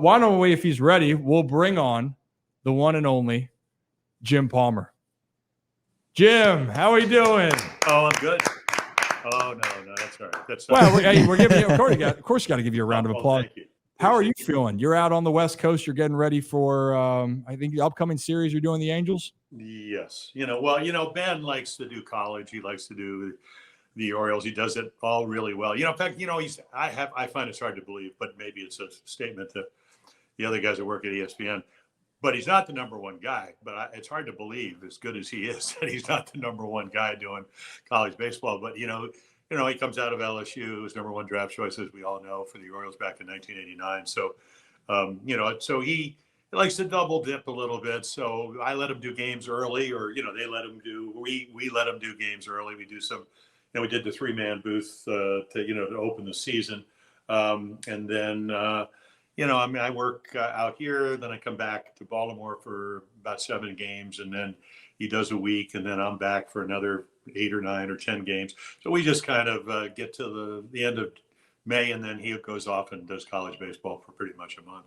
why don't we, if he's ready, we'll bring on the one and only Jim Palmer. Jim, how are you doing? Oh, I'm good. Oh, no, that's all right. That's well, we're giving you, of course, you got to give you a round of applause. Thank you. How are you feeling? You're out on the West Coast. You're getting ready for, I think, the upcoming series you're doing, the Angels? Yes. Ben likes to do college. He likes to do the Orioles. He does it all really well. In fact, I find it's hard to believe, but maybe it's a statement to the other guys that work at ESPN. But he's not the number one guy. But it's hard to believe, as good as he is, that he's not the number one guy doing college baseball. But, he comes out of LSU, his number one draft choice, as we all know, for the Orioles back in 1989. So, so he likes to double dip a little bit. So I let him do games early, or, they let him do, we let him do games early. We do some, we did the 3-man booth to open the season. And then, I work out here, then I come back to Baltimore for about 7 games, and then he does a week, and then I'm back for another 8 or 9 or 10 games. So we just kind of get to the end of May, and then he goes off and does college baseball for pretty much a month.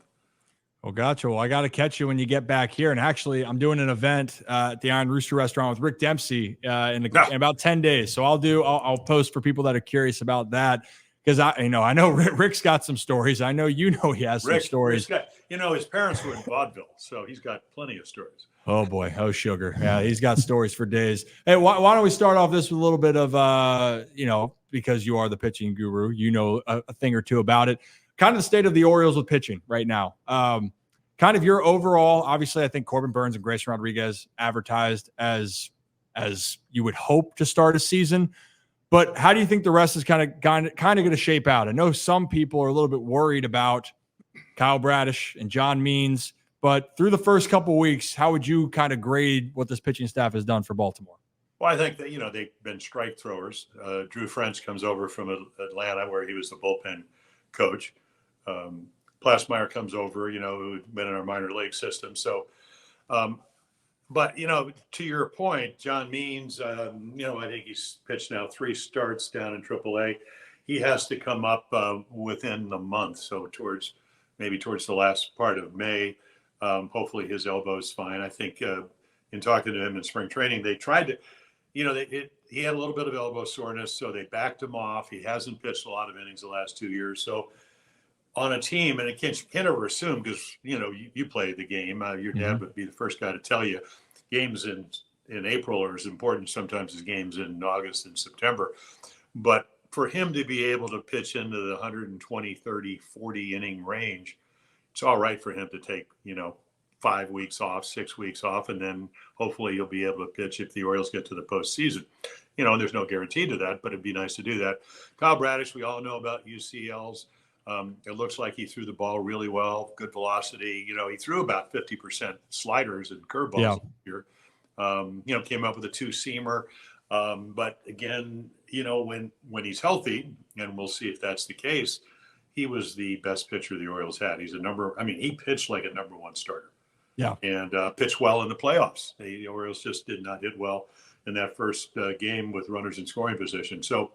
Well, gotcha. Well, I got to catch you when you get back here. And actually, I'm doing an event at the Iron Rooster restaurant with Rick Dempsey in about 10 days. So I'll post for people that are curious about that. Because I know Rick's got some stories. I know he has some stories. His parents were in vaudeville, so he's got plenty of stories. Oh boy, oh sugar, yeah, he's got stories for days. Hey, why don't we start off this with a little bit of because you are the pitching guru, a thing or two about it. Kind of the state of the Orioles with pitching right now. Kind of your overall. Obviously, I think Corbin Burnes and Grayson Rodriguez advertised as you would hope to start a season. But how do you think the rest is kind of going to shape out? I know some people are a little bit worried about Kyle Bradish and John Means, but through the first couple of weeks, how would you kind of grade what this pitching staff has done for Baltimore? Well, I think that, they've been strike throwers. Drew French comes over from Atlanta, where he was the bullpen coach. Plasmeyer comes over, who'd been in our minor league system. So, but, to your point, John Means, I think he's pitched now 3 starts down in AAA. He has to come up within the month. So towards the last part of May, hopefully his elbow's fine. I think in talking to him in spring training, they tried to, he had a little bit of elbow soreness, so they backed him off. He hasn't pitched a lot of innings the last 2 years. So on a team, and it can't ever assume, because, you play the game, your dad would be the first guy to tell you, games in April are as important sometimes as games in August and September. But for him to be able to pitch into the 120, 30, 40 inning range, it's all right for him to take, 5 weeks off, 6 weeks off, and then hopefully you'll be able to pitch if the Orioles get to the postseason. And there's no guarantee to that, but it'd be nice to do that. Kyle Bradish, we all know about UCLs. It looks like he threw the ball really well, good velocity. He threw about 50% sliders and curveballs here. Came up with a 2-seamer. But again, when he's healthy, and we'll see if that's the case, he was the best pitcher the Orioles had. He pitched like a number 1 starter. Yeah. And pitched well in the playoffs. The Orioles just did not hit well in that first game with runners in scoring position. So,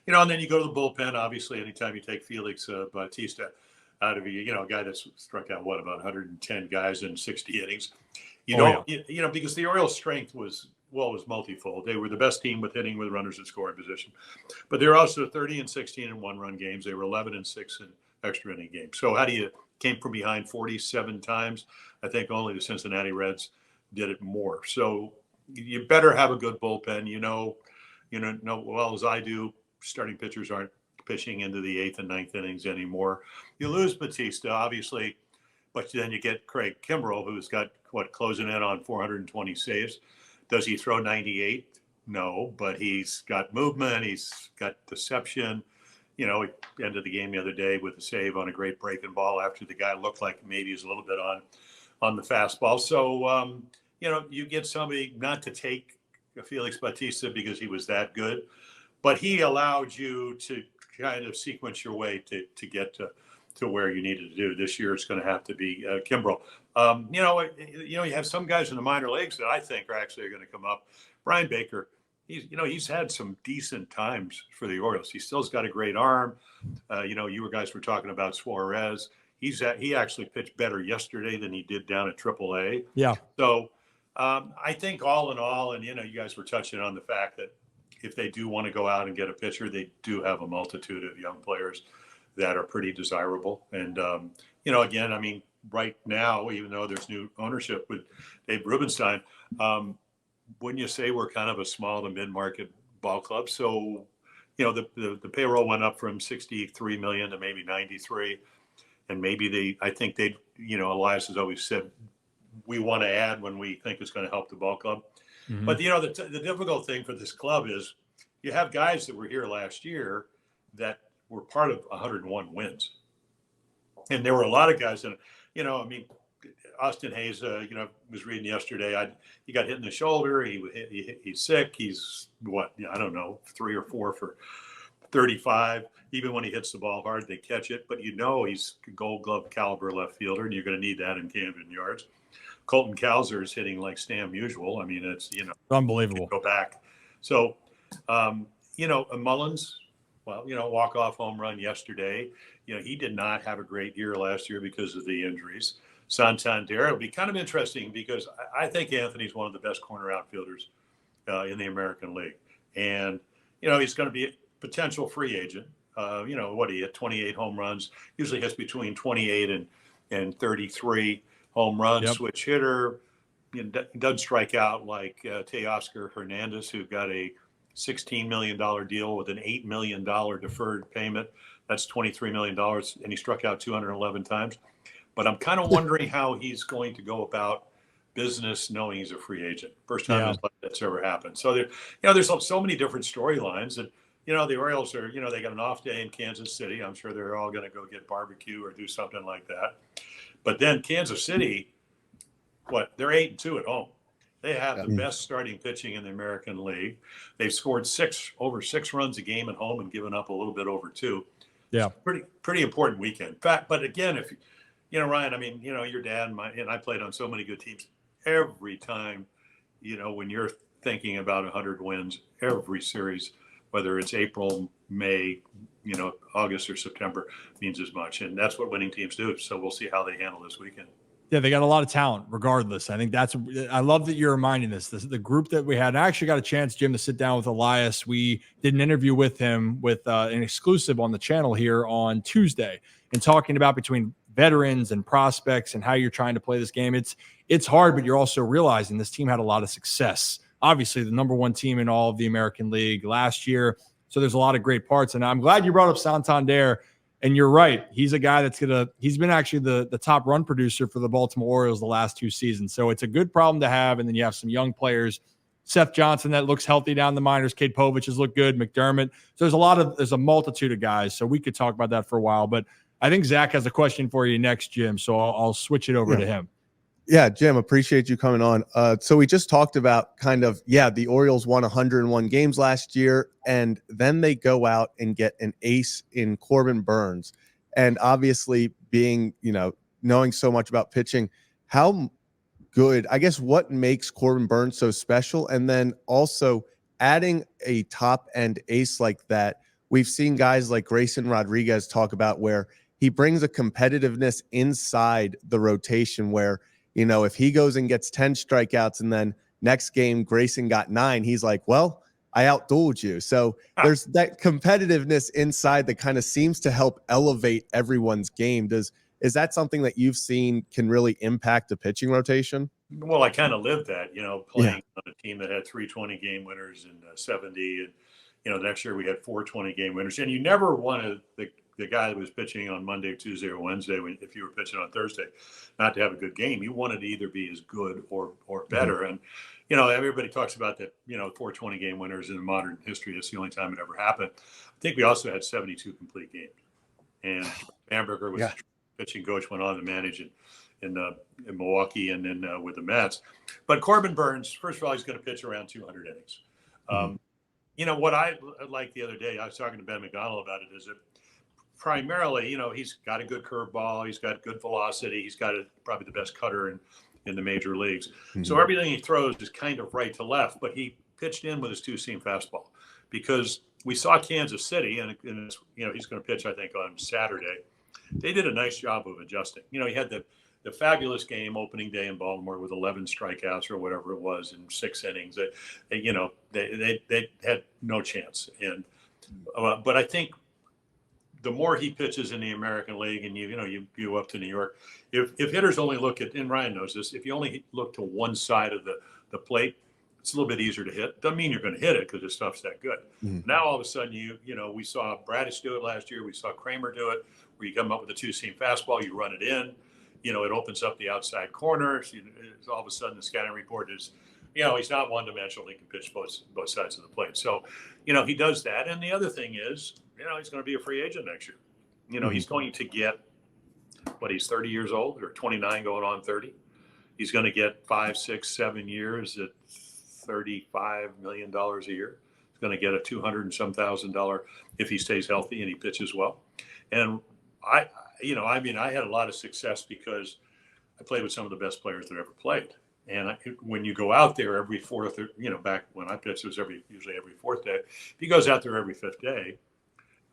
and then you go to the bullpen. Obviously, anytime you take Felix Bautista out of a guy that's struck out about 110 guys in 60 innings, because the Orioles' strength was multifold. They were the best team with hitting with runners in scoring position, but they were also 30-16 in 1-run games. They were 11-6 in extra inning games. So how do you came from behind 47 times? I think only the Cincinnati Reds did it more. So you better have a good bullpen. Well as I do, starting pitchers aren't pitching into the 8th and 9th innings anymore. You lose Bautista, obviously, but then you get Craig Kimbrell, who's got closing in on 420 saves. Does he throw 98? No, but he's got movement. He's got deception. He ended the game the other day with a save on a great breaking ball after the guy looked like maybe he's a little bit on the fastball. So, you get somebody not to take Felix Bautista because he was that good, but he allowed you to kind of sequence your way to get to where you needed to do. This year, it's going to have to be Kimbrell. You have some guys in the minor leagues that I think are going to come up. Brian Baker, he's had some decent times for the Orioles. He still's got a great arm. You guys were talking about Suarez. he actually pitched better yesterday than he did down at AAA. Yeah. So I think all in all, and you guys were touching on the fact that if they do want to go out and get a pitcher, they do have a multitude of young players that are pretty desirable. And again, I mean, right now, even though there's new ownership with Dave Rubenstein, wouldn't you say we're kind of a small to mid-market ball club? So, the payroll went up from 63 million to maybe 93. And maybe I think Elias has always said, we want to add when we think it's going to help the ball club. Mm-hmm. But, the difficult thing for this club is you have guys that were here last year that were part of 101 wins. And there were a lot of guys that, Austin Hayes, was reading yesterday. He got hit in the shoulder. He's sick. He's 3 or 4 for 35. Even when he hits the ball hard, they catch it. But he's a Gold Glove caliber left fielder, and you're going to need that in Camden Yards. Colton Cowser is hitting like Stam usual. I mean, it's unbelievable. Go back. So, Mullins, walk-off home run yesterday. He did not have a great year last year because of the injuries. Santander, it'll be kind of interesting because I think Anthony's one of the best corner outfielders in the American League. And, he's going to be a potential free agent. He hit 28 home runs, usually hits between 28 and 33 home runs, yep. Switch hitter, doesn't strike out like Teoscar Hernandez, who got a $16 million deal with an $8 million deferred payment. That's $23 million, and he struck out 211 times. But I'm kind of wondering how he's going to go about business knowing he's a free agent. First time in his life that's ever happened. So there's so many different storylines. And, the Orioles are, they got an off day in Kansas City. I'm sure they're all going to go get barbecue or do something like that. But then Kansas City, they're 8-2 at home. They have the best starting pitching in the American League. They've scored over 6 runs a game at home and given up a little bit over 2. Yeah. Pretty important weekend. In fact, but again, if Ryan, I mean, your dad and I played on so many good teams. Every time, when you're thinking about 100 wins, every series, whether it's April, May, August or September, means as much. And that's what winning teams do. So we'll see how they handle this weekend. Yeah, they got a lot of talent regardless. I think I love that you're reminding us. The group that we had, and I actually got a chance, Jim, to sit down with Elias. We did an interview with him with an exclusive on the channel here on Tuesday and talking about between veterans and prospects and how you're trying to play this game. It's hard, but you're also realizing this team had a lot of success. Obviously, the number 1 team in all of the American League last year. So there's a lot of great parts. And I'm glad you brought up Santander. And you're right. He's a guy he's been actually the top run producer for the Baltimore Orioles the last 2 seasons. So it's a good problem to have. And then you have some young players, Seth Johnson, that looks healthy down the minors. Cade Povich has looked good. McDermott. So there's a multitude of guys. So we could talk about that for a while, but I think Zach has a question for you next, Jim. So I'll switch it over to him. Yeah, Jim, appreciate you coming on. So we just talked about the Orioles won 101 games last year, and then they go out and get an ace in Corbin Burnes. And obviously being, knowing so much about pitching, how good, I guess, what makes Corbin Burnes so special? And then also adding a top end ace like that, we've seen guys like Grayson Rodriguez talk about where he brings a competitiveness inside the rotation where, if he goes and gets 10 strikeouts and then next game Grayson got 9, he's like, well, I outdueled you. So there's that competitiveness inside that kind of seems to help elevate everyone's game. Is that something that you've seen can really impact the pitching rotation? Well, I kind of lived that, playing on a team that had 320 game winners and 70. And, next year we had 420 game winners. And you never wanted the guy that was pitching on Monday, Tuesday, or Wednesday, if you were pitching on Thursday, not to have a good game. You wanted to either be as good or better. And, everybody talks about that, 420 game winners in modern history. That's the only time it ever happened. I think we also had 72 complete games. And Bamberger was pitching coach, went on to manage in Milwaukee and then with the Mets. But Corbin Burnes, first of all, he's going to pitch around 200 innings. What I liked the other day, I was talking to Ben McDonald about it, is that primarily, he's got a good curveball. He's got good velocity. He's got probably the best cutter in the major leagues. Mm-hmm. So everything he throws is kind of right to left, but he pitched in with his 2-seam fastball because we saw Kansas City and he's going to pitch, I think, on Saturday. they did a nice job of adjusting. You know, he had the fabulous game opening day in Baltimore with 11 strikeouts or whatever it was in 6 innings. They had no chance. And but I think the more he pitches in the American League, and you go up to New York, if hitters only look at, and Ryan knows this, if you only look to one side of the plate, it's a little bit easier to hit. Doesn't mean you're going to hit it because the stuff's that good. Mm-hmm. Now all of a sudden we saw Bradish do it last year. We saw Kramer do it, where you come up with a 2-seam fastball, you run it in. It opens up the outside corner. So all of a sudden the scouting report is, he's not one-dimensional. He can pitch both sides of the plate. So, he does that. And the other thing is, he's going to be a free agent next year. Mm-hmm. He's going to get, he's 30 years old or 29 going on 30. He's going to get 5, 6, 7 years at $35 million a year. He's going to get a $200 and some $1,000 if he stays healthy and he pitches well. And I had a lot of success because I played with some of the best players that ever played. And when you go out there every fourth, back when I pitched, it was usually every fourth day. If he goes out there every fifth day,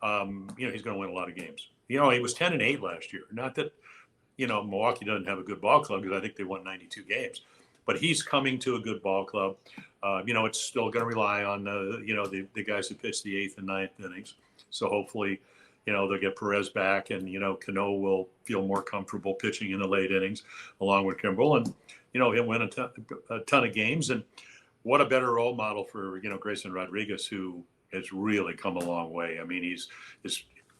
he's going to win a lot of games. He was 10-8 last year. Not that, Milwaukee doesn't have a good ball club, because I think they won 92 games. But he's coming to a good ball club. It's still going to rely on the guys who pitch the 8th and 9th innings. So hopefully, they'll get Perez back, and Cano will feel more comfortable pitching in the late innings along with Kimbrel, and he'll win a ton of games. And what a better role model for Grayson Rodriguez, who has really come a long way. I mean,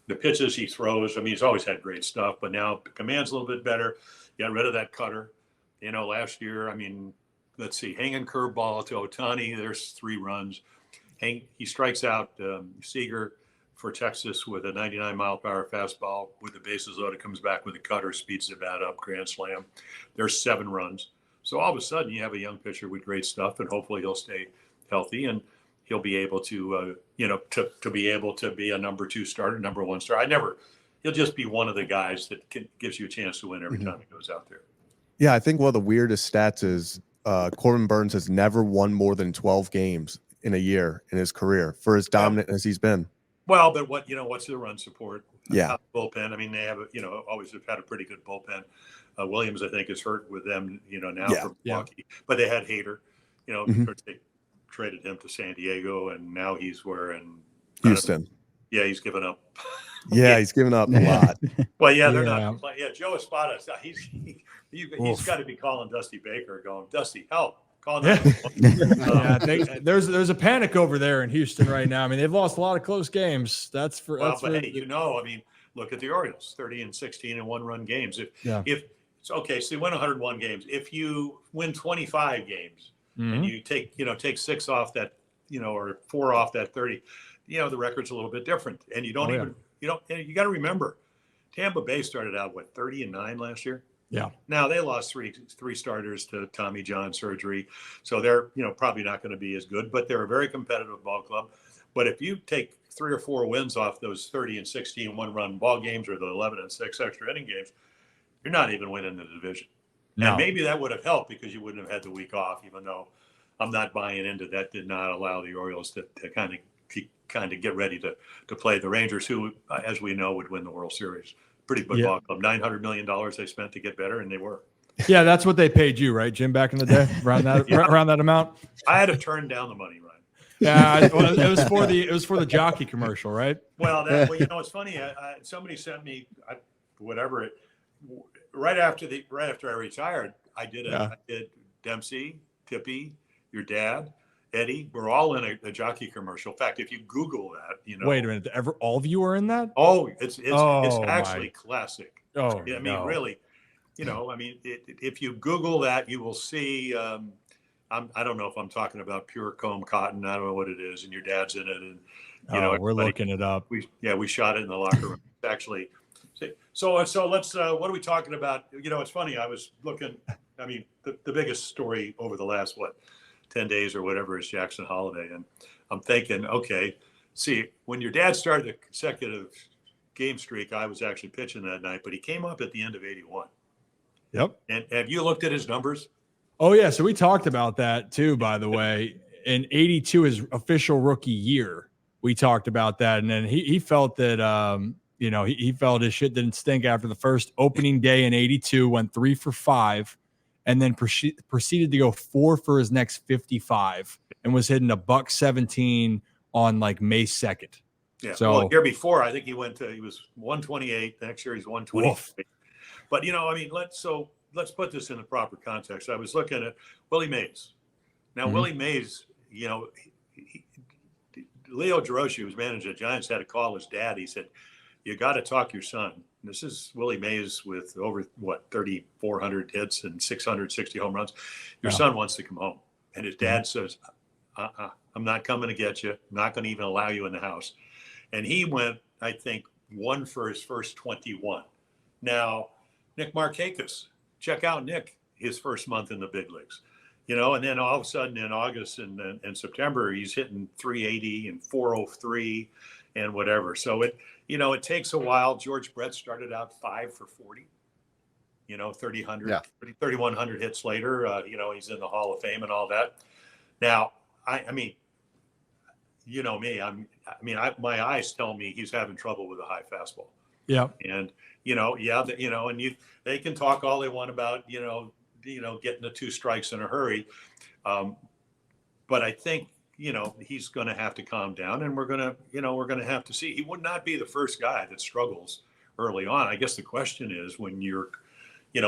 the pitches he throws. I mean, he's always had great stuff, but now command's a little bit better. Got rid of that cutter. Last year, I mean, let's see, hanging curveball to Ohtani. There's 3 runs. He strikes out Seager for Texas with a 99-mile-per-hour fastball with the bases loaded, comes back with a cutter, speeds the bat up, grand slam. There's 7 runs. So all of a sudden you have a young pitcher with great stuff, and hopefully he'll stay healthy and he'll be able to, to be able to be a number 2 starter, number 1 starter. He'll just be one of the guys that gives you a chance to win every time he goes out there. Yeah, I think one of the weirdest stats is Corbin Burnes has never won more than 12 games in a year in his career for as dominant as he's been. Well, but what's the run support? Yeah. Bullpen. I mean, they have, always have had a pretty good bullpen. Williams, I think, is hurt with them, now from Milwaukee. But they had Hader, they traded him to San Diego, and now he's in Houston. He's given up. Yeah, he's given up a lot. Well, they're not playing. Yeah, Joe Espada, he's got to be calling Dusty Baker, going, Dusty, help. There's a panic over there in Houston right now. I mean, they've lost a lot of close games. Look at the Orioles, 30-16 in 1-run games. If it's okay, so you win 101 games. If you win 25 games and you take 6 off that, or 4 off that 30, the record's a little bit different. And you don't and you got to remember, Tampa Bay started out 30-9 last year. Yeah. Now they lost three starters to Tommy John surgery, so they're probably not going to be as good. But they're a very competitive ball club. But if you take 3 or 4 wins off those 30-16 1-run ball games, or the 11-6 extra inning games, you're not even winning the division. No. And maybe that would have helped because you wouldn't have had the week off. Even though I'm not buying into that, did not allow the Orioles to kind of get ready to play the Rangers, who, as we know, would win the World Series. Pretty big ball club. $900 million they spent to get better, and they were. Yeah, that's what they paid you, right, Jim, back in the day, around that amount. I had to turn down the money, Ryan. Yeah, it was for the jockey commercial, right? Well, it's funny. Somebody sent me right after I retired. I did Dempsey, Tippy, your dad, Eddie. We're all in a jockey commercial. In fact, if you Google that, Wait a minute, all of you are in that? Oh, it's actually classic. Oh, I mean, really, if you Google that, you will see. I don't know if I'm talking about pure comb cotton. I don't know what it is, and your dad's in it, and we're looking it up. We shot it in the locker room. Actually, so let's. What are we talking about? It's funny. I was looking. I mean, the biggest story over the last 10 days or whatever is Jackson Holiday, and I'm thinking, okay, see, when your dad started the consecutive game streak, I was actually pitching that night, but he came up at the end of 81. Yep. And have you looked at his numbers? Oh, yeah. So we talked about that too, by the way. In 82, his official rookie year, we talked about that. And then he felt that You know, he felt his shit didn't stink after the first opening day in 82, went 3 for 5, and then proceeded to go 4 for his next 55 and was hitting a $117 on like May 2nd. Yeah. So well, the year before, I think he was 128. The next year he's 128. But you know, I mean, let's put this in the proper context. I was looking at Willie Mays. Now, Willie Mays, you know, Leo Giroshi, who was managing the Giants, had to call his dad. He said, "You got to talk your son." This is Willie Mays with over 3,400 hits and 660 home runs. Your son wants to come home, and his dad says, "I'm not coming to get you. I'm not going to even allow you in the house." And he went, I think, 1 for his first 21. Now, Nick Markakis, check out Nick, his first month in the big leagues. You know, and then all of a sudden in August and September, he's hitting 380 and 403 and whatever. So it takes a while. George Brett started out 5 for 40, 3,100 hits later. He's in the Hall of Fame and all that. Now, I mean, you know me, my eyes tell me he's having trouble with a high fastball. Yeah. And, they can talk all they want about, getting the 2 strikes in a hurry. But I think, he's going to have to calm down, and we're going to have to see. He would not be the first guy that struggles early on. I guess the question is when you're in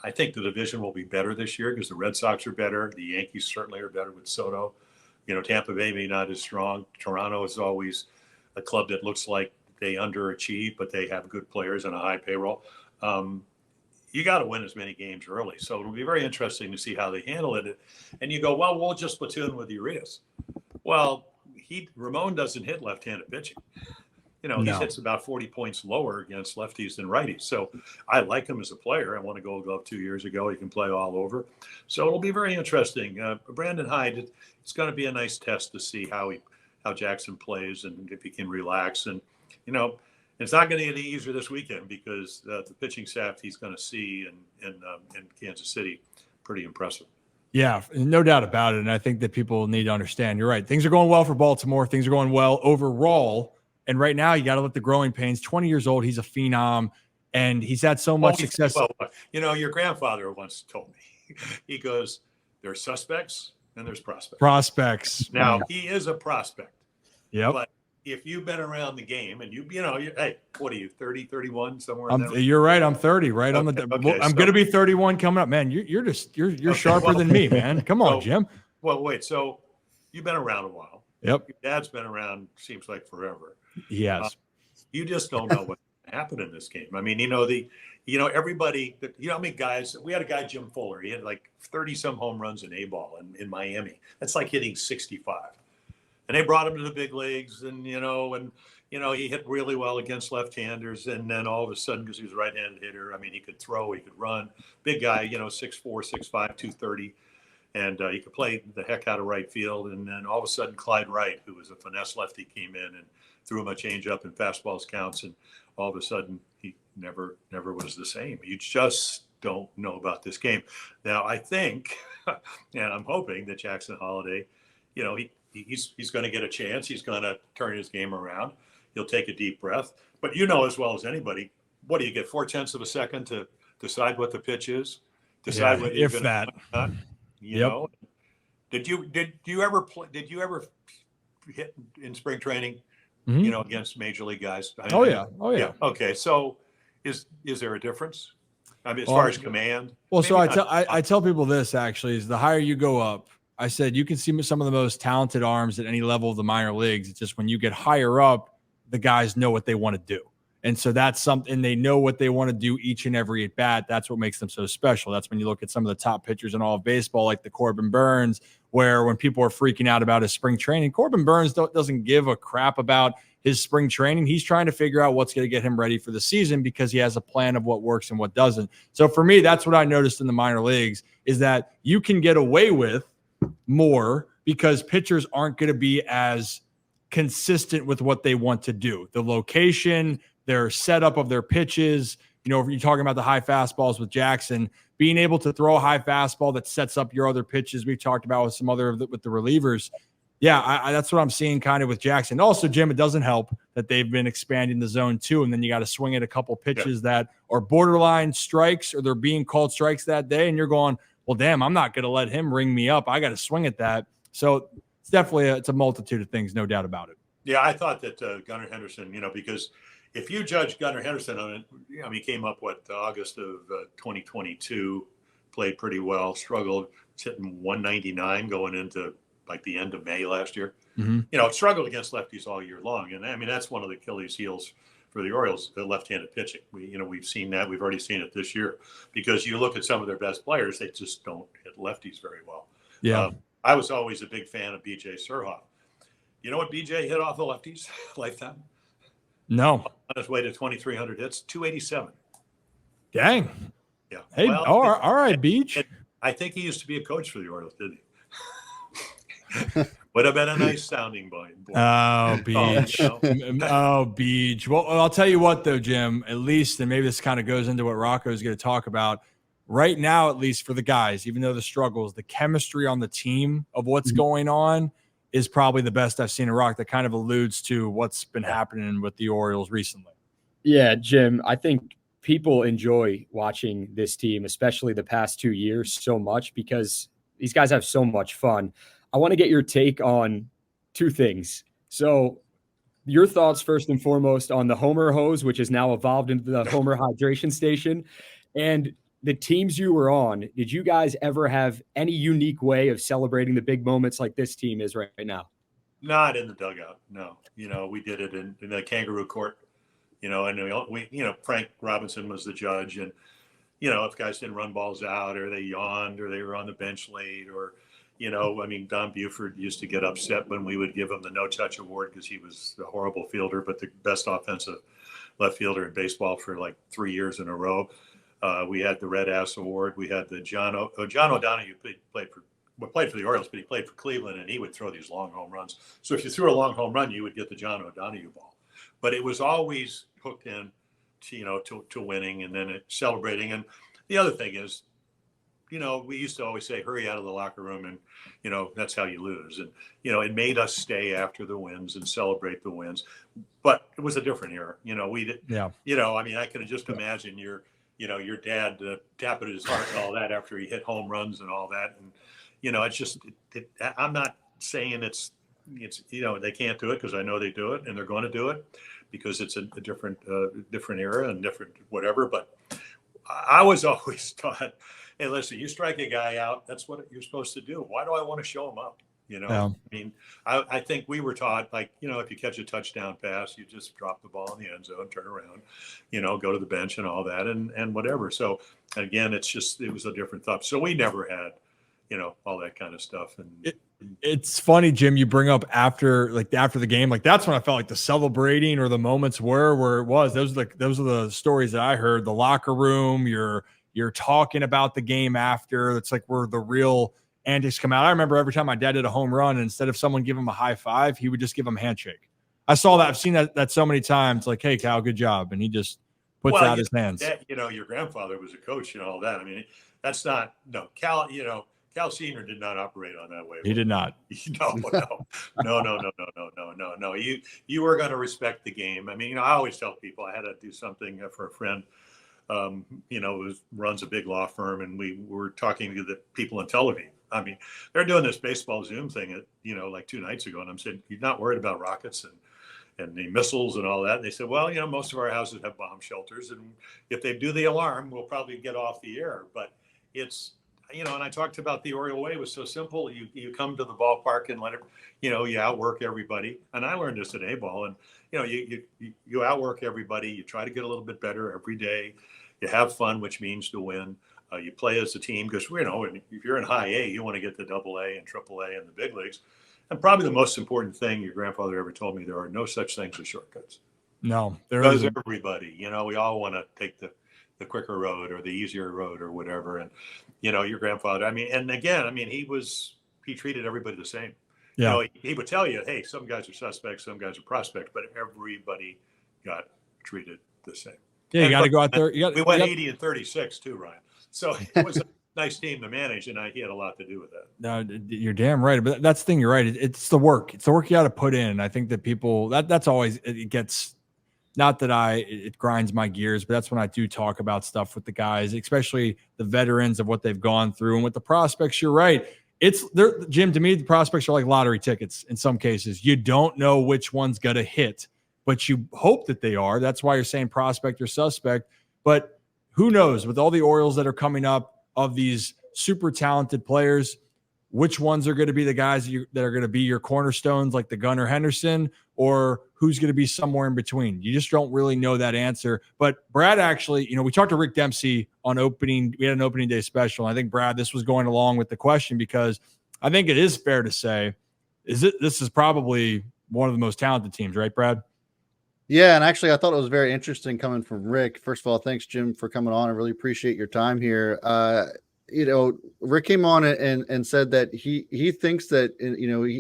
I think the division will be better this year because the Red Sox are better. The Yankees certainly are better with Soto. Tampa Bay may not as strong. Toronto is always a club that looks like they underachieve, but they have good players and a high payroll. You got to win as many games early. So it'll be very interesting to see how they handle it. And you go, well, we'll just platoon with Urias. Well, Ramon doesn't hit left-handed pitching. He hits about 40 points lower against lefties than righties. So I like him as a player. I won a Gold Glove 2 years ago. He can play all over. So it'll be very interesting. Brandon Hyde, it's going to be a nice test to see how Jackson plays and if he can relax. And, it's not going to get any easier this weekend because the pitching staff he's going to see in Kansas City, pretty impressive. Yeah, no doubt about it. And I think that people need to understand, you're right. Things are going well for Baltimore. Things are going well overall. And right now, you got to let the growing pains. 20 years old, he's a phenom, and he's had so much success. Well, your grandfather once told me, he goes, there's suspects and there's prospects. Now, he is a prospect. Yep. But if you've been around the game and hey, what are you, 30, 31, somewhere? You're right. I'm 30, right? Okay, I'm going to be 31 coming up, man. You're sharper than me, man. Come on, Jim. Well, wait. So you've been around a while. Yep. Your dad's been around, seems like forever. Yes. You just don't know what happened in this game. I mean, everybody, how many guys, we had a guy, Jim Fuller, he had like 30 some home runs in A-ball in Miami. That's like hitting 65. And they brought him to the big leagues and he hit really well against left-handers. And then all of a sudden, because he was a right-handed hitter, I mean, he could throw, he could run. Big guy, 6'4", 6'5", 230. And he could play the heck out of right field. And then all of a sudden, Clyde Wright, who was a finesse lefty, came in and threw him a changeup and fastballs counts. And all of a sudden, he never was the same. You just don't know about this game. Now, I think, and I'm hoping that Jackson Holliday, he's going to get a chance. He's going to turn his game around. He'll take a deep breath. But as well as anybody, what do you get, 0.4 of a second to decide what the pitch is? Decide whether you're going to not. Did you ever hit in spring training? Against major league guys? Oh yeah. Okay, so is there a difference? I mean, as far as command. Well, so I tell people this actually is the higher you go up. I said you can see some of the most talented arms at any level of the minor leagues. It's just when you get higher up, the guys know what they want to do. And so that's something they know what they want to do each and every at bat. That's what makes them so special. That's when you look at some of the top pitchers in all of baseball, like the Corbin Burns, where when people are freaking out about his spring training, Corbin Burns doesn't give a crap about his spring training. He's trying to figure out what's going to get him ready for the season because he has a plan of what works and what doesn't. So for me, that's what I noticed in the minor leagues is that you can get away with more because pitchers aren't going to be as consistent with what they want to do. The location, their setup of their pitches, if you're talking about the high fastballs with Jackson, being able to throw a high fastball that sets up your other pitches we've talked about with some other with the relievers. Yeah, that's what I'm seeing kind of with Jackson. Also, Jim, it doesn't help that they've been expanding the zone too, and then you got to swing at a couple pitches that are borderline strikes or they're being called strikes that day, and you're going, well, damn, I'm not going to let him ring me up. I got to swing at that. So it's definitely it's a multitude of things, no doubt about it. Yeah, I thought that Gunnar Henderson, because if you judge Gunnar Henderson on it, he came up August of 2022, played pretty well, struggled, hitting 199 going into like the end of May last year. Mm-hmm. Struggled against lefties all year long, and I mean that's one of the Achilles heels for the Orioles, the left-handed pitching. We've seen that. We've already seen it this year because you look at some of their best players, they just don't hit lefties very well. Yeah, I was always a big fan of B.J. Surhoff. You know what B.J. hit off the lefties lifetime? No. On his way to 2,300 hits, 287. Dang. Yeah. Hey, well, all right, Beach. I think he used to be a coach for the Orioles, didn't he? Would have been a nice sounding boy. Oh, Beach. Oh, Beach. Well, I'll tell you what, though, Jim, at least, and maybe this kind of goes into what Rocco is going to talk about. Right now, at least for the guys, even though the struggles, the chemistry on the team of what's going on is probably the best I've seen in Rock. That kind of alludes to what's been happening with the Orioles recently. Yeah, Jim, I think people enjoy watching this team, especially the past 2 years, so much because these guys have so much fun. I want to get your take on two things. So your thoughts first and foremost on the Homer hose, which has now evolved into the Homer hydration station, and the teams you were on. Did you guys ever have any unique way of celebrating the big moments like this team is right now? Not in the dugout. No, we did it in the kangaroo court, and we Frank Robinson was the judge, and, if guys didn't run balls out or they yawned or they were on the bench late or, Don Buford used to get upset when we would give him the no-touch award because he was a horrible fielder, but the best offensive left fielder in baseball for like 3 years in a row. We had the Red Ass Award. We had the John O'Donohue played for the Orioles, but he played for Cleveland, and he would throw these long home runs. So if you threw a long home run, you would get the John O'Donohue ball. But it was always hooked in to winning and then celebrating. And the other thing is, we used to always say, hurry out of the locker room, and, that's how you lose. And, it made us stay after the wins and celebrate the wins. But it was a different era. We did, I could have just imagined your dad tapping his heart and all that after he hit home runs and all that. And, it's just, I'm not saying it's they can't do it, because I know they do it and they're going to do it because it's a different era and different whatever. But I was always taught, hey, listen, you strike a guy out, that's what you're supposed to do. Why do I want to show him up? I think we were taught, like, if you catch a touchdown pass, you just drop the ball in the end zone, turn around, go to the bench and all that and whatever. So again, it was a different thought. So we never had, all that kind of stuff. And it's funny, Jim, you bring up after the game, like that's when I felt like the celebrating or the moments were where it was. Those are the stories that I heard. The locker room, you're talking about the game after. It's like where the real antics come out. I remember every time my dad did a home run, and instead of someone give him a high five, he would just give him a handshake. I saw that. I've seen that so many times. Like, hey, Cal, good job, and he just puts out his hands. Your grandfather was a coach and all that. I mean, that's not Cal. Cal Senior did not operate on that way. He did not. No. You were going to respect the game. I mean, I always tell people I had to do something for a friend. Who runs a big law firm, and we were talking to the people in Tel Aviv. I mean, they're doing this baseball Zoom thing, like 2 nights ago, and I'm saying, you're not worried about rockets and the missiles and all that. And they said, well, most of our houses have bomb shelters, and if they do the alarm, we'll probably get off the air. But it's, and I talked about the Oriole way was so simple. You come to the ballpark and let it, you outwork everybody. And I learned this at A-ball, and you outwork everybody. You try to get a little bit better every day. You have fun, which means to win. You play as a team because, if you're in high A, you want to get to double A and triple A in the big leagues. And probably the most important thing your grandfather ever told me, there are no such things as shortcuts. No, because everybody, we all want to take the quicker road or the easier road or whatever. And, your grandfather, he treated everybody the same. Yeah. He would tell you, hey, some guys are suspects, some guys are prospects, but everybody got treated the same. Yeah, you got to go out there. We went 80 and 36 too, Ryan. So it was nice team to manage, and he had a lot to do with that. No, you're damn right. But that's the thing. You're right. It's the work. It's the work you got to put in. I think that people that's always it gets. Not that it grinds my gears, but that's when I do talk about stuff with the guys, especially the veterans of what they've gone through, and with the prospects. You're right. Jim. To me, the prospects are like lottery tickets in some cases. You don't know which one's gonna hit, but you hope that they are. That's why you're saying prospect or suspect. But who knows? With all the Orioles that are coming up of these super talented players, which ones are going to be the guys that are going to be your cornerstones, like the Gunnar Henderson, or who's going to be somewhere in between? You just don't really know that answer. But Brad, actually, we talked to Rick Dempsey we had an opening day special. And I think, Brad, this was going along with the question, because I think it is fair to say, this is probably one of the most talented teams, right, Brad? Yeah, and actually, I thought it was very interesting coming from Rick. First of all, thanks, Jim, for coming on. I really appreciate your time here. Rick came on and said that he thinks that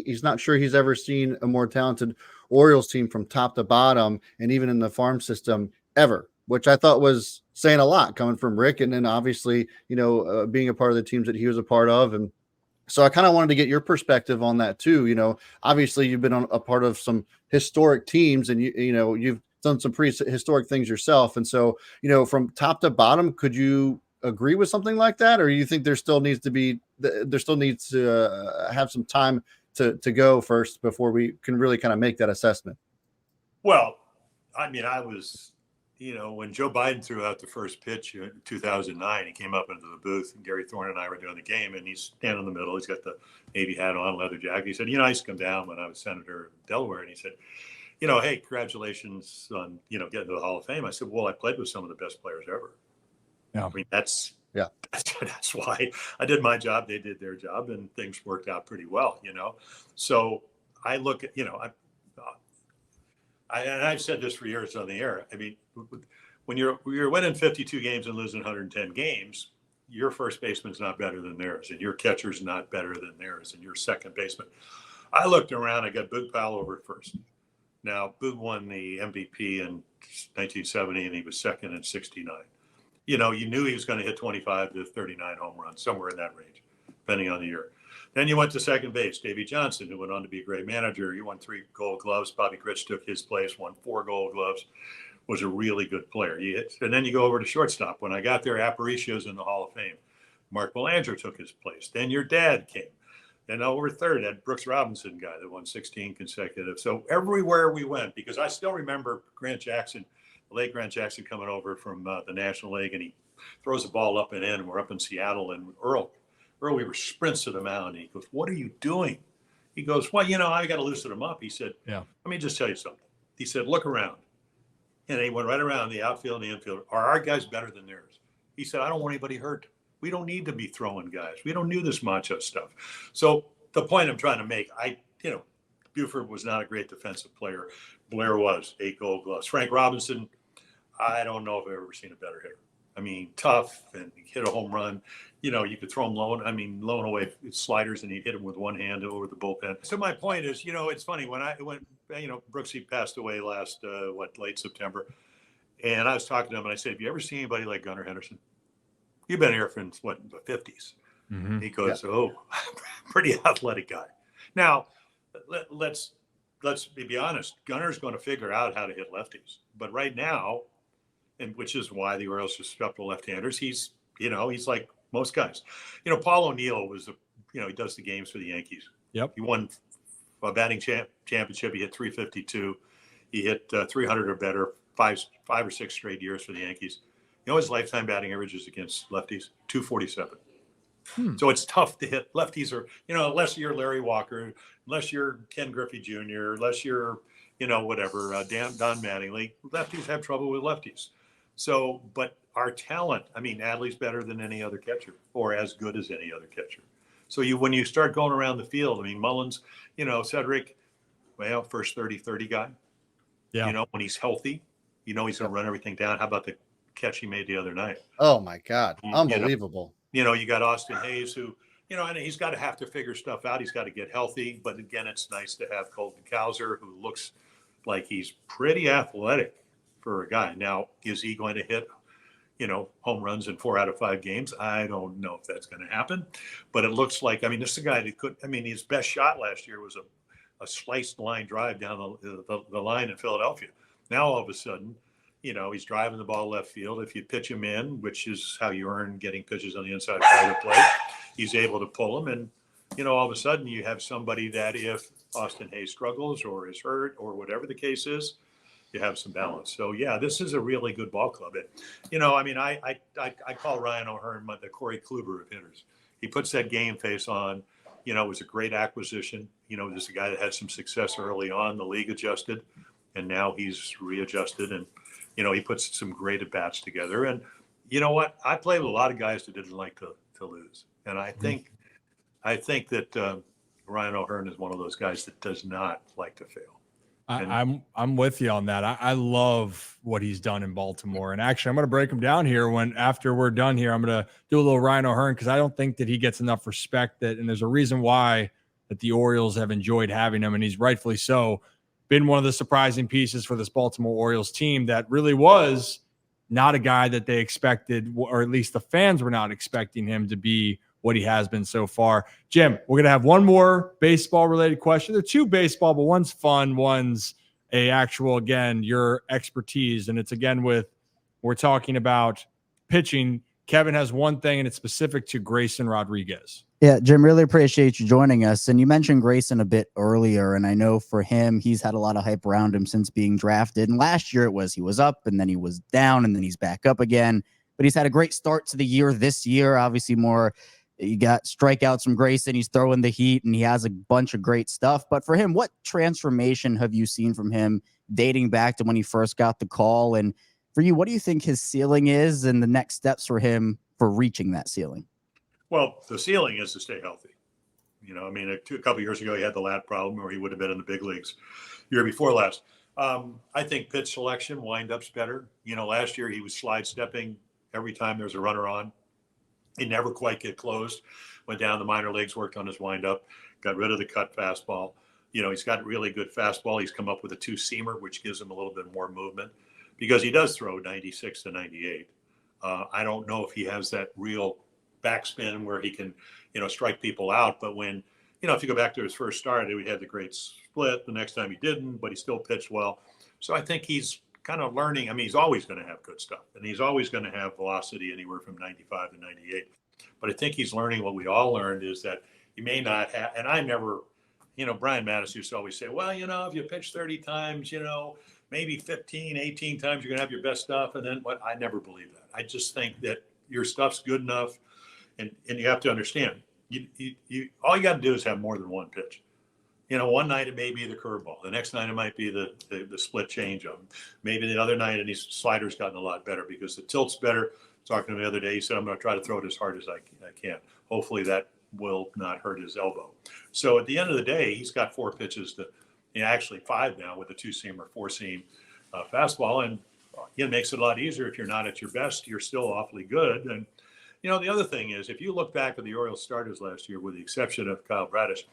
he's not sure he's ever seen a more talented Orioles team from top to bottom, and even in the farm system ever, which I thought was saying a lot coming from Rick, and then obviously being a part of the teams that he was a part of. And so I kind of wanted to get your perspective on that too. Obviously you've been a part of some historic teams, and you've done some pretty historic things yourself. And so, from top to bottom, could you agree with something like that, or you think there still needs to have some time to go first before we can really kind of make that assessment? Well, I mean, I was, when Joe Biden threw out the first pitch in 2009, he came up into the booth, and Gary Thorne and I were doing the game, and he's standing in the middle. He's got the Navy hat on, leather jacket. He said, I used to come down when I was senator of Delaware, and he said, hey, congratulations on, getting to the Hall of Fame. I said, well, I played with some of the best players ever. Yeah. I mean, that's why I did my job. They did their job, and things worked out pretty well, So I look at, and I've said this for years on the air. I mean, when you're winning 52 games and losing 110 games, your first baseman's not better than theirs, and your catcher's not better than theirs, and your second baseman. I looked around. I got Boog Powell over at first. Now, Boog won the MVP in 1970, and he was second in 69. You knew he was going to hit 25 to 39 home runs, somewhere in that range, depending on the year. Then you went to second base, Davey Johnson, who went on to be a great manager. He won 3 Gold Gloves. Bobby Grich took his place, won 4 Gold Gloves, was a really good player. And then you go over to shortstop. When I got there, Aparicio's in the Hall of Fame. Mark Belanger took his place. Then your dad came. Then over third, that Brooks Robinson guy that won 16 consecutive. So everywhere we went, because I still remember Grant Jackson, the late Grant Jackson, coming over from the National League, and he throws the ball up and in, and we're up in Seattle, and Earl, we were sprints to the mound, and he goes, "What are you doing?" He goes, "Well, I got to loosen him up." He said, "Yeah, let me just tell you something." He said, "Look around." And he went right around the outfield and the infield. Are our guys better than theirs? He said, "I don't want anybody hurt. We don't need to be throwing guys. We don't do this macho stuff." So the point I'm trying to make, Buford was not a great defensive player. Blair was, 8 Gold Gloves. Frank Robinson, I don't know if I've ever seen a better hitter. I mean, tough, and hit a home run. You could throw him low away sliders, and he'd hit him with one hand over the bullpen. So my point is, it's funny when Brooksy passed away last, late September, and I was talking to him, and I said, "Have you ever seen anybody like Gunnar Henderson? You've been here since the 50s." Mm-hmm. He goes, "Yeah. Oh, pretty athletic guy." Now, let's be honest. Gunnar's going to figure out how to hit lefties, but right now, and which is why the Orioles just swept the left-handers. He's like most guys. Paul O'Neill was he does the games for the Yankees. Yep. He won a batting championship. He hit 352. He hit 300 or better 5 or 6 straight years for the Yankees. His lifetime batting average is against lefties, 247. So it's tough to hit lefties, or unless you're Larry Walker, unless you're Ken Griffey Jr., unless you're Don Mattingly. Lefties have trouble with lefties. So, but our talent, Adley's better than any other catcher, or as good as any other catcher. So when you start going around the field, Mullins, Cedric, first 30-30 guy. Yeah. When he's healthy, he's going to run everything down. How about the catch he made the other night? Oh my God. Unbelievable. You got Austin Hayes, who, and he's got to have to figure stuff out. He's got to get healthy. But again, it's nice to have Colton Cowser, who looks like he's pretty athletic for a guy. Now, is he going to hit, home runs in 4 out of 5 games. I don't know if that's going to happen, but it looks like, I mean, this is a guy that could, I mean, his best shot last year was a sliced line drive down the line in Philadelphia. Now, all of a sudden, he's driving the ball left field. If you pitch him in, which is how you earn getting pitches on the inside side of the plate, he's able to pull them. And, all of a sudden you have somebody that if Austin Hayes struggles or is hurt or whatever the case is, you have some balance. So yeah, this is a really good ball club. I mean, I call Ryan O'Hearn the Corey Kluber of hitters. He puts that game face on. It was a great acquisition. Just a guy that had some success early on. The league adjusted, and now he's readjusted, and he puts some great at bats together. And you know what? I played with a lot of guys that didn't like to lose, and I think that Ryan O'Hearn is one of those guys that does not like to fail. I'm with you on that. I love what he's done in Baltimore. And actually, I'm going to break him down here after we're done here. I'm going to do a little Ryan O'Hearn because I don't think that he gets enough respect. And there's a reason why that the Orioles have enjoyed having him, and he's rightfully so. Been one of the surprising pieces for this Baltimore Orioles team that really was not a guy that they expected, or at least the fans were not expecting him to be what he has been so far. Jim, we're going to have one more baseball-related question. They're two baseball, but one's fun, one's a actual, again, your expertise. And it's, again, we're talking about pitching. Kevin has one thing, and it's specific to Grayson Rodriguez. Yeah, Jim, really appreciate you joining us. And you mentioned Grayson a bit earlier, and I know for him, he's had a lot of hype around him since being drafted. And last year he was up, and then he was down, and then he's back up again. But he's had a great start to the year this year, obviously more. You got strikeouts from Grayson. He's throwing the heat, and he has a bunch of great stuff. But for him, what transformation have you seen from him dating back to when he first got the call? And for you, what do you think his ceiling is and the next steps for him for reaching that ceiling? Well, the ceiling is to stay healthy. I mean, a couple of years ago, he had the lat problem, or he would have been in the big leagues year before last. I think pitch selection, windups better. Last year he was slide stepping every time there's a runner on. He never quite get closed. Went down the minor leagues, worked on his windup, got rid of the cut fastball. He's got really good fastball. He's come up with a 2-seamer, which gives him a little bit more movement because he does throw 96 to 98. I don't know if he has that real backspin where he can, strike people out. But when, if you go back to his first start, he had the great split. The next time he didn't, but he still pitched well. So I think he's kind of learning. I mean, he's always going to have good stuff, and he's always going to have velocity anywhere from 95 to 98. But I think he's learning what we all learned is that he may not have, and I never, Brian Mattis used to always say, well, if you pitch 30 times, maybe 15, 18 times, you're going to have your best stuff. And then what? I never believe that. I just think that your stuff's good enough. And you have to understand, you all you got to do is have more than one pitch. One night it may be the curveball. The next night it might be the split changeup. Maybe the other night, and his slider's gotten a lot better because the tilt's better. Talking to him the other day, he said, I'm going to try to throw it as hard as I can. Hopefully that will not hurt his elbow. So at the end of the day, he's got 4 pitches actually 5 now with a 2-seam or 4-seam fastball. And it makes it a lot easier. If you're not at your best, you're still awfully good. And, the other thing is, if you look back at the Orioles starters last year, with the exception of Kyle Bradish,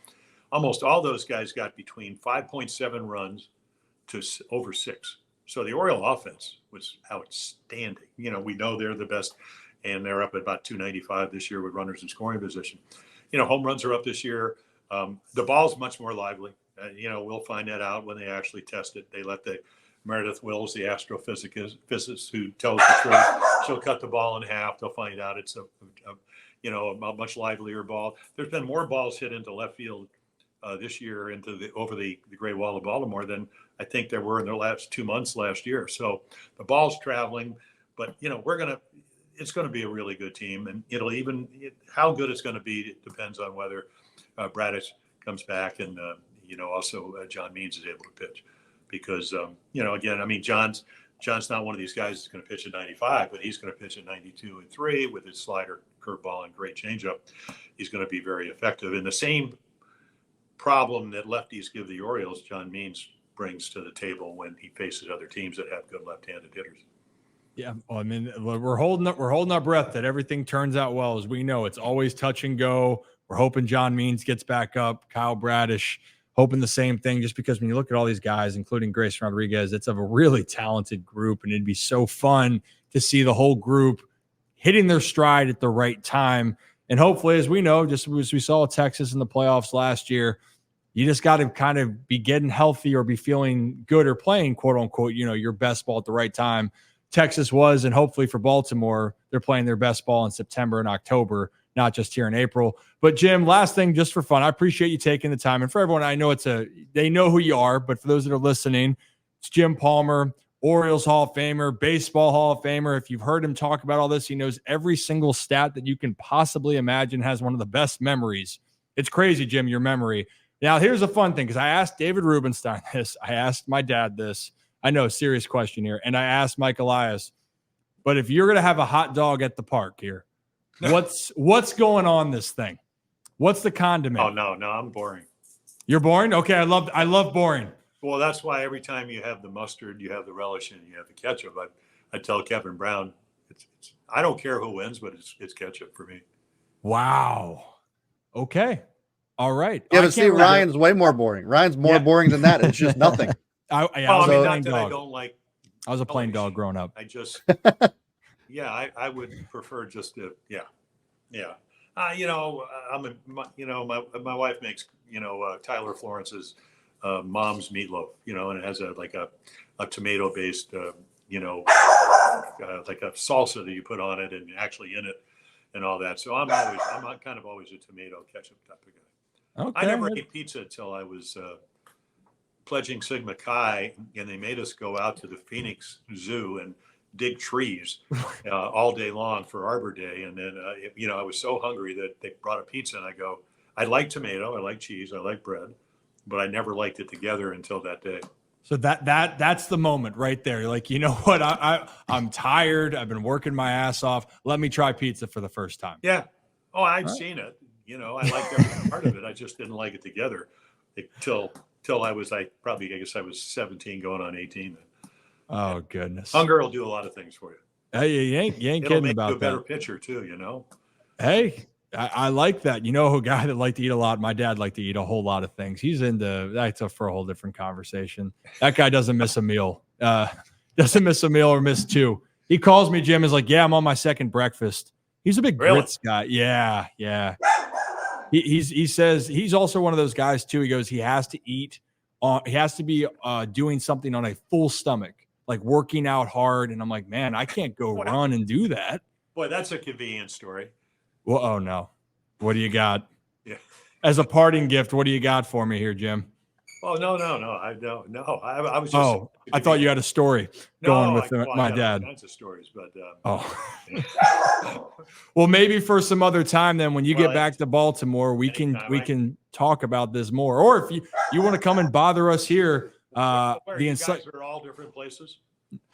almost all those guys got between 5.7 runs to over 6. So the Oriole offense was outstanding. We know they're the best, and they're up at about 295 this year with runners in scoring position. Home runs are up this year. The ball's much more lively. We'll find that out when they actually test it. They let the Meredith Wills, the astrophysicist who tells the truth, she'll cut the ball in half. They'll find out it's a much livelier ball. There's been more balls hit into left field this year over the Great Wall of Baltimore than I think there were in the last 2 months last year. So the ball's traveling, but it's going to be a really good team, and how good it's going to be, it depends on whether Bradish comes back and also John Means is able to pitch, because again, I mean, John's not one of these guys that's going to pitch at 95, but he's going to pitch at 92 and 3 with his slider, curveball, and great changeup. He's going to be very effective. And the same problem that lefties give the Orioles, John Means brings to the table when he faces other teams that have good left-handed hitters. Yeah, well, I mean, we're holding our breath that everything turns out well. As we know, it's always touch and go. We're hoping John Means gets back up. Kyle Bradish, hoping the same thing, just because when you look at all these guys, including Grayson Rodriguez, it's a really talented group, and it'd be so fun to see the whole group hitting their stride at the right time. And hopefully, as we know, just as we saw Texas in the playoffs last year, you just got to kind of be getting healthy or be feeling good or playing, quote unquote, your best ball at the right time. Texas was, and hopefully for Baltimore, they're playing their best ball in September and October, not just here in April. But Jim, last thing, just for fun, I appreciate you taking the time. And for everyone, I know they know who you are, but for those that are listening, it's Jim Palmer, Orioles Hall of Famer, Baseball Hall of Famer. If you've heard him talk about all this, he knows every single stat that you can possibly imagine, has one of the best memories. It's crazy, Jim, your memory. Now, here's a fun thing, because I asked David Rubenstein this. I asked my dad this. I know, serious question here. And I asked Mike Elias, but if you're going to have a hot dog at the park here, what's going on this thing? What's the condiment? Oh, no, I'm boring. You're boring? Okay, I love boring. Well, that's why every time you have the mustard, you have the relish, and you have the ketchup. I tell Kevin Brown, I don't care who wins, but it's ketchup for me. Wow. Okay. All right. Yeah, but see, Ryan's way more boring. Ryan's more boring than that. It's just nothing. I was a plain dog growing up. I just, I would prefer just to, my wife makes, Tyler Florence's mom's meatloaf, and it has a tomato based, like a salsa that you put on it and actually in it and all that. So I'm kind of always a tomato ketchup type of guy. Okay. I never ate pizza until I was pledging Sigma Chi, and they made us go out to the Phoenix Zoo and dig trees all day long for Arbor Day. And then, I was so hungry that they brought a pizza, and I go, I like tomato, I like cheese, I like bread, but I never liked it together until that day. So that's the moment right there. You're like, you know what? I'm tired. I've been working my ass off. Let me try pizza for the first time. Yeah. Oh, I'd seen it. I liked every part of it. I just didn't like it together till I was I guess I was 17 going on 18. Oh, goodness. Hunger will do a lot of things for you. Hey, you ain't kidding about that. It'll make you a better pitcher too, Hey, I like that. A guy that liked to eat a lot. My dad liked to eat a whole lot of things. He's into that's for a whole different conversation. That guy doesn't miss a meal. Doesn't miss a meal or miss two. He calls me, Jim, is like, yeah, I'm on my second breakfast. He's a big grits guy. Yeah. He says he's also one of those guys too. He goes, he has to eat he has to be doing something on a full stomach, like working out hard. And I'm like, man, I can't go run and do that. Boy, that's a convenient story. Well, oh no. What do you got? Yeah. As a parting gift, what do you got for me here, Jim? Oh, no. I don't know. I was just. Oh, I thought you had a story going with my dad. Kinds of stories, but. Well, maybe for some other time, then when you get back to Baltimore, we can talk about this more. Or if you want to come and bother us here, you guys are all different places.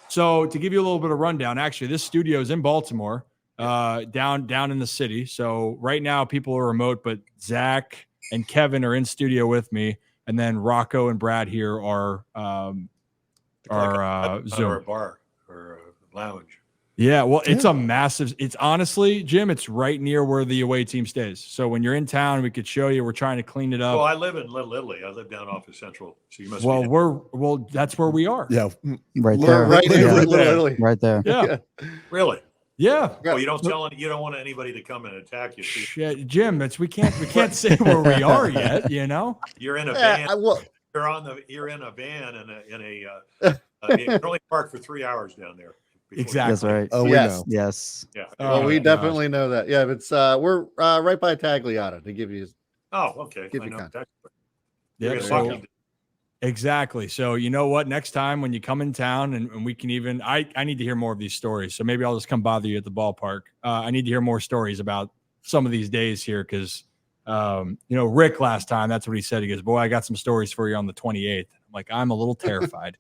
So to give you a little bit of rundown, actually, this studio is in Baltimore, down in the city. So right now people are remote, but Zach and Kevin are in studio with me. And then Rocco and Brad here are Zoom. Or a bar or a lounge. Yeah, well, it's a massive. It's honestly, Jim, it's right near where the away team stays. So when you're in town, we could show you. We're trying to clean it up. Well, I live in Little Italy. I live down off of Central. So you must. That's where we are. Yeah, right there. Right there. Yeah. Really? Yeah. Well, you don't want anybody to come and attack you. Shit, Jim, we can't say where we are yet. You're in a van. You're in a van you can only park for 3 hours down there. Exactly. That's right. Oh, yes. Yes. Yeah. Well, we definitely know that. Yeah, it's we're right by Tagliata to give you. Oh, okay. Give I you know. Yeah. Exactly. So you know what? Next time when you come in town and we can even, I need to hear more of these stories. So maybe I'll just come bother you at the ballpark. I need to hear more stories about some of these days here because, Rick last time, that's what he said. He goes, boy, I got some stories for you on the 28th. I'm like, I'm a little terrified,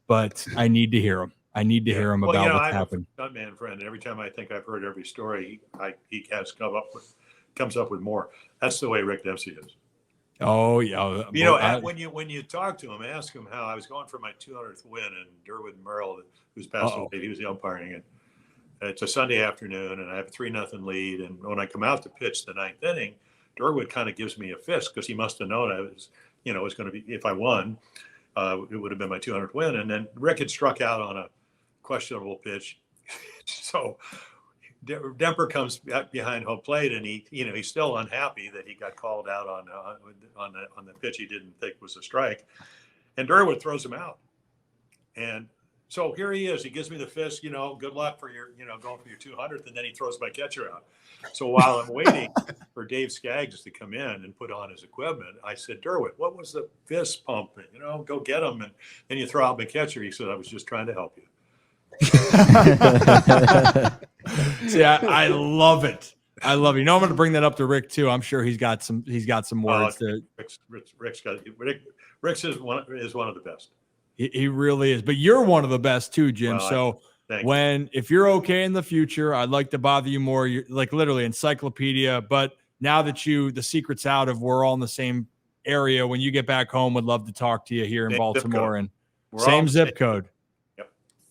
but I need to hear them. I need to hear them about what's happened. I have a stuntman friend. Every time I think I've heard every story, he has comes up with more. That's the way Rick Dempsey is. Oh yeah. When you talk to him, ask him how I was going for my 200th win, and Derwin Merrill, who's passed away, he was the umpiring it. It's a Sunday afternoon, and I have a 3-0 lead. And when I come out to pitch the ninth inning, Derwin kind of gives me a fist because he must have known I was, it was going to be, if I won, it would have been my 200th win. And then Rick had struck out on a questionable pitch. So Demper comes behind home plate, and he's still unhappy that he got called out on the pitch he didn't think was a strike. And Durwood throws him out. And so here he is. He gives me the fist, good luck for your, going for your 200th. And then he throws my catcher out. So while I'm waiting for Dave Skaggs to come in and put on his equipment, I said, Durwood, what was the fist pumping? Go get him. And then you throw out my catcher. He said, I was just trying to help you. See, I love it. I love it. I'm going to bring that up to Rick too. I'm sure he's got some words there. Rick's is one of the best. He really is. But you're one of the best too, Jim. Well, if you're okay in the future, I'd like to bother you more. You're like literally encyclopedia. But now that the secret's out of we're all in the same area, when you get back home, would love to talk to you here in Baltimore and same zip code. Yep.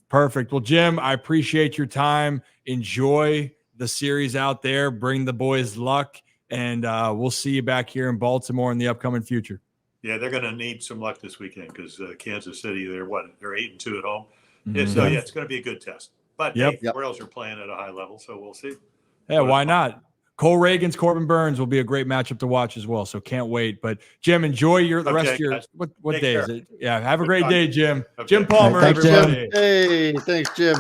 Perfect. Well, Jim, I appreciate your time. Enjoy the series out there. Bring the boys luck, and we'll see you back here in Baltimore in the upcoming future. Yeah, they're going to need some luck this weekend because Kansas City, they're 8-2 at home. Mm-hmm. So it's going to be a good test. But the Orioles are playing at a high level, so we'll see. Yeah, why not? Cole Reagan's Corbin Burns will be a great matchup to watch as well. So can't wait. But Jim, enjoy the rest of your guys. what day care. is it? Yeah, have a great day, Jim. Okay. Jim Palmer, Thanks, everybody. Jim. Hey, thanks, Jim.